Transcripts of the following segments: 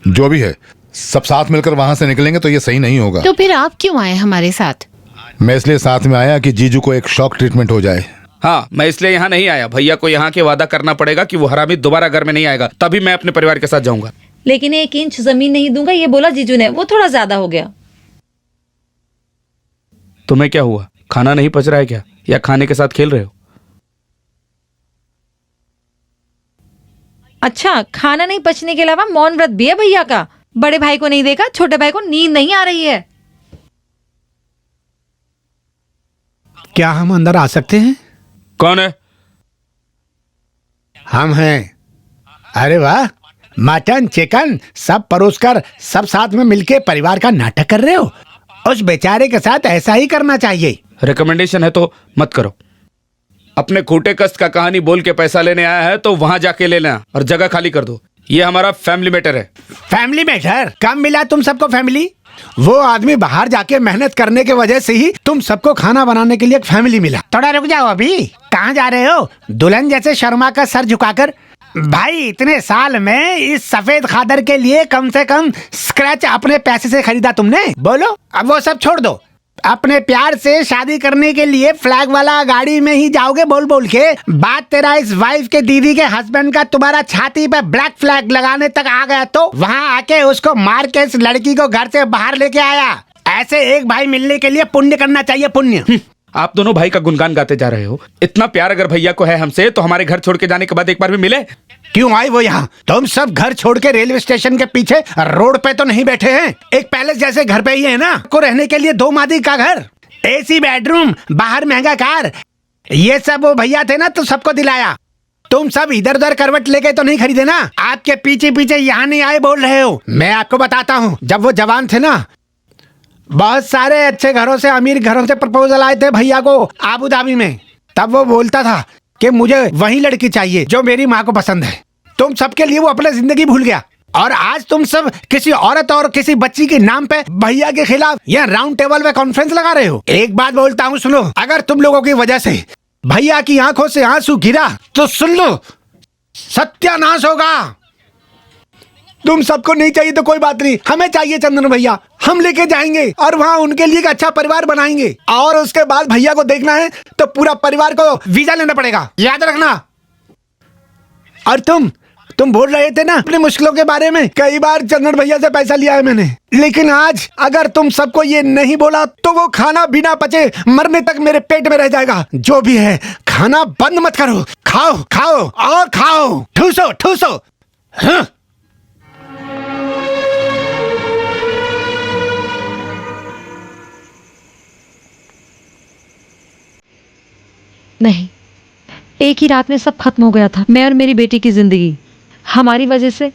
जो भी है, सब साथ मिलकर वहां से निकलेंगे तो ये सही नहीं होगा। तो फिर आप क्यों आए हमारे साथ? मैं इसलिए साथ में आया कि जीजू को एक शॉक ट्रीटमेंट हो जाए। हाँ, मैं इसलिए यहाँ नहीं आया। भैया को यहाँ के वादा करना पड़ेगा कि वो हरामी दोबारा घर में नहीं आएगा, तभी मैं अपने परिवार के साथ जाऊंगा। लेकिन 1 इंच जमीन नहीं दूंगा, ये बोला जीजू ने, वो थोड़ा ज्यादा हो गया। तुम्हें क्या हुआ? खाना नहीं पच रहा है क्या, या खाने के साथ खेल रहे हो? अच्छा, खाना नहीं पचने के अलावा मौन व्रत भी है भैया का। बड़े भाई को नहीं देखा, छोटे भाई को नींद नहीं आ रही है। क्या हम अंदर आ सकते हैं? कौन है? हम हैं। अरे वाह, मटन चिकन सब परोसकर सब साथ में मिलके परिवार का नाटक कर रहे हो। उस बेचारे के साथ ऐसा ही करना चाहिए। रिकमेंडेशन है तो मत करो। अपने खूटे कष्ट का कहानी बोल के पैसा लेने आया है तो वहां जाके ले लेना और जगह खाली कर दो। ये हमारा फैमिली मैटर है। Family matter? कब मिला तुम सबको फैमिली? वो आदमी बाहर जाके मेहनत करने के वजह से ही तुम सबको खाना बनाने के लिए एक फैमिली मिला। थोड़ा रुक जाओ, अभी कहाँ जा रहे हो? दुल्हन जैसे शर्मा का सर झुकाकर। भाई, इतने साल में इस सफेद खादर के लिए कम से कम स्क्रैच अपने पैसे से खरीदा तुमने? बोलो। अब वो सब छोड़ दो। अपने प्यार से शादी करने के लिए फ्लैग वाला गाड़ी में ही जाओगे बोल बोल के। बात तेरा इस वाइफ के दीदी के हस्बैंड का तुम्हारा छाती पे ब्लैक फ्लैग लगाने तक आ गया तो वहाँ आके उसको मार के इस लड़की को घर से बाहर लेके आया। ऐसे एक भाई मिलने के लिए पुण्य करना चाहिए, पुण्य। आप दोनों भाई का गुणगान गाते जा रहे हो। इतना प्यार अगर भैया को है हमसे तो हमारे घर छोड़ के जाने के बाद एक बार भी मिले। क्यों आए वो यहाँ? तुम सब घर छोड़ के रेलवे स्टेशन के पीछे रोड पे तो नहीं बैठे हैं। एक पैलेस जैसे घर पे ही है ना, को रहने के लिए 2 मादी का घर, एसी बेडरूम, बाहर महंगा कार। ये सब वो भैया थे ना तो सबको दिलाया। तुम सब इधर उधर करवट लेके तो नहीं खरीदे ना। आपके पीछे पीछे यहाँ नहीं आए बोल रहे हो। मैं आपको बताता हूँ, जब वो जवान थे ना, बहुत सारे अच्छे घरों से, अमीर घरों से प्रपोजल आए थे भैया को आबू धाबी में। तब वो बोलता था कि मुझे वही लड़की चाहिए जो मेरी माँ को पसंद है। तुम सबके लिए वो अपनी जिंदगी भूल गया और आज तुम सब किसी औरत और किसी बच्ची के नाम पे भैया के खिलाफ यह राउंड टेबल पे कॉन्फ्रेंस लगा रहे हो। एक बात बोलता हूँ, सुनो। अगर तुम लोगों की वजह से भैया की आंखों से आंसू गिरा तो सुन लो, सत्यानाश होगा। तुम सबको नहीं चाहिए तो कोई बात नहीं, हमें चाहिए चंदन भैया। हम लेके जाएंगे और वहाँ उनके लिए एक अच्छा परिवार बनाएंगे। और उसके बाद भैया को देखना है तो पूरा परिवार को वीजा लेना पड़ेगा, याद रखना। और तुम बोल रहे थे ना अपनी मुश्किलों के बारे में। कई बार चंदन भैया से पैसा लिया है मैंने, लेकिन आज अगर तुम सबको ये नहीं बोला तो वो खाना बिना पचे मरने तक मेरे पेट में रह जाएगा। जो भी है, खाना बंद मत करो। खाओ खाओ और खाओ, ठूसो ठूसो। हाँ? नहीं, एक ही रात में सब खत्म हो गया था। मैं और मेरी बेटी की जिंदगी, हमारी वजह से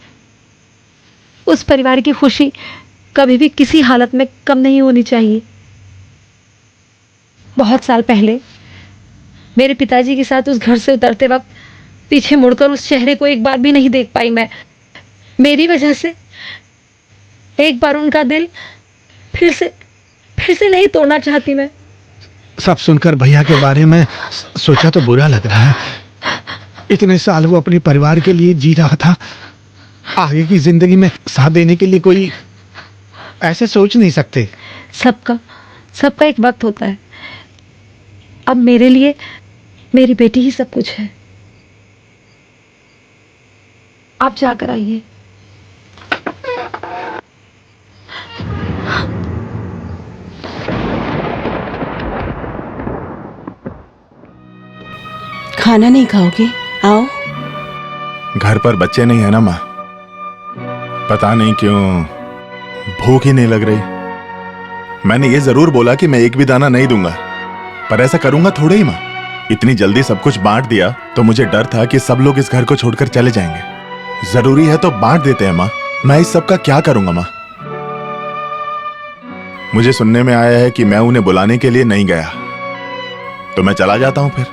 उस परिवार की खुशी कभी भी किसी हालत में कम नहीं होनी चाहिए। बहुत साल पहले मेरे पिताजी के साथ उस घर से उतरते वक्त पीछे मुड़कर उस चेहरे को एक बार भी नहीं देख पाई मैं। मेरी वजह से एक बार उनका दिल फिर से नहीं तोड़ना चाहती मैं। सब सुनकर भैया के बारे में सोचा तो बुरा लग रहा है। इतने साल वो अपने परिवार के लिए जी रहा था, आगे की जिंदगी में साथ देने के लिए कोई ऐसे सोच नहीं सकते। सबका एक वक्त होता है। अब मेरे लिए मेरी बेटी ही सब कुछ है। आप जाकर आइए। खाना नहीं खाओगे? आओ। घर पर बच्चे नहीं है ना माँ, पता नहीं क्यों भूख ही नहीं लग रही। मैंने ये जरूर बोला कि मैं एक भी दाना नहीं दूंगा, पर ऐसा करूंगा थोड़े ही माँ। इतनी जल्दी सब कुछ बांट दिया तो मुझे डर था कि सब लोग इस घर को छोड़कर चले जाएंगे। जरूरी है तो बांट देते हैं माँ। मैं इस सब का क्या करूंगा माँ? मुझे सुनने में आया है कि मैं उन्हें बुलाने के लिए नहीं गया, तो मैं चला जाता हूं, फिर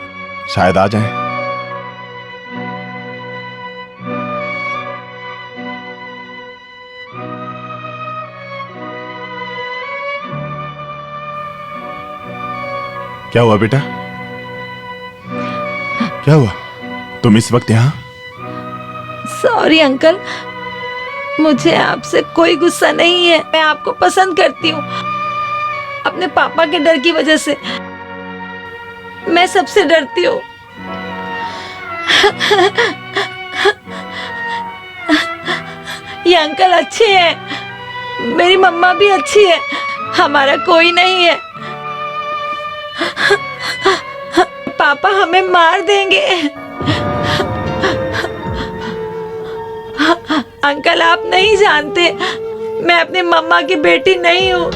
शायद आ जाएं। क्या हुआ बेटा? क्या हुआ? तुम इस वक्त यहाँ? सॉरी अंकल, मुझे आपसे कोई गुस्सा नहीं है, मैं आपको पसंद करती हूँ। अपने पापा के डर की वजह से मैं सबसे डरती हूँ। ये अंकल अच्छे हैं, मेरी मम्मा भी अच्छी है, हमारा कोई नहीं है। पापा हमें मार देंगे। अंकल आप नहीं जानते, मैं अपनी मम्मा की बेटी नहीं हूँ।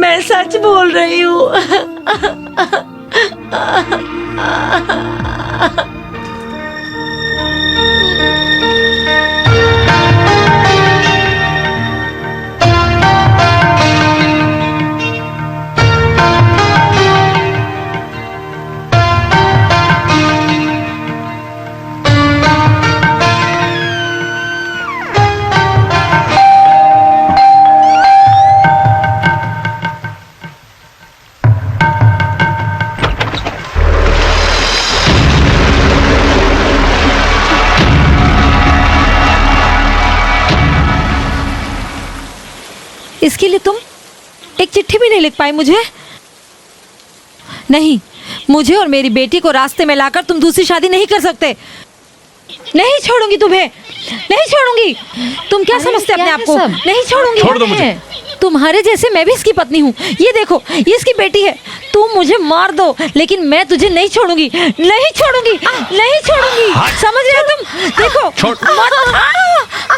मैं सच बोल रही हूँ। इसके लिए तुम एक चिट्ठी भी नहीं लिख पाई मुझे? नहीं, मुझे और मेरी बेटी को रास्ते में लाकर तुम दूसरी शादी नहीं कर सकते। नहीं छोड़ूंगी तुम्हें, नहीं छोड़ूंगी। तुम क्या समझते अपने आप को? नहीं छोड़ूंगी। छोड़ दो मुझे। तुम्हारे जैसे मैं भी इसकी पत्नी हूँ। ये देखो, ये इसकी बेटी है। तुम मुझे मार दो लेकिन मैं तुझे नहीं छोड़ूंगी, नहीं छोड़ूंगी, नहीं छोड़ूंगी। समझ रहे हो तुम? देखो छोड़।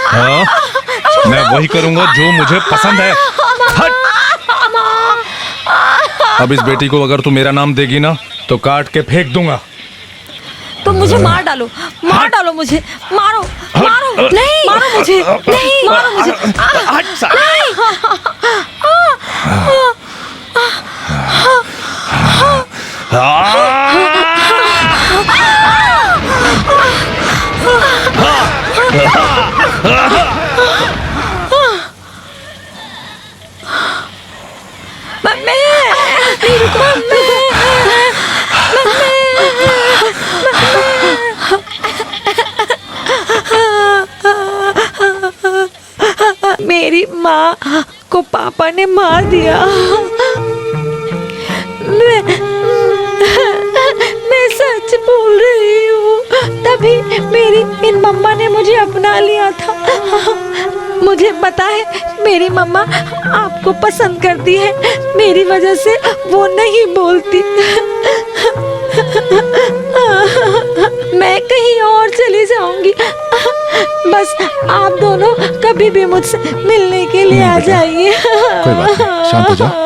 हाँ, मैं वही करूंगा जो मुझे पसंद है। हट। अब इस बेटी को अगर तू मेरा नाम देगी ना तो काट के फेंक दूंगा। तुम मुझे मार डालो, मार डालो मुझे, मारो, मारो, नहीं मारो मुझे, नहीं मारो मुझे, नहीं। मम्मी, मेरी माँ को पापा ने मार दिया। मैं सच बोल रही हूँ, तभी मेरी इन मम्मा ने मुझे अपना लिया था। मुझे पता है मेरी मम्मा आपको पसंद करती है, मेरी वजह से वो नहीं बोलती। मैं कहीं और चली जाऊंगी, बस आप दोनों कभी भी मुझसे मिलने के लिए आ जाइए। कोई बात नहीं, शांत हो जाओ।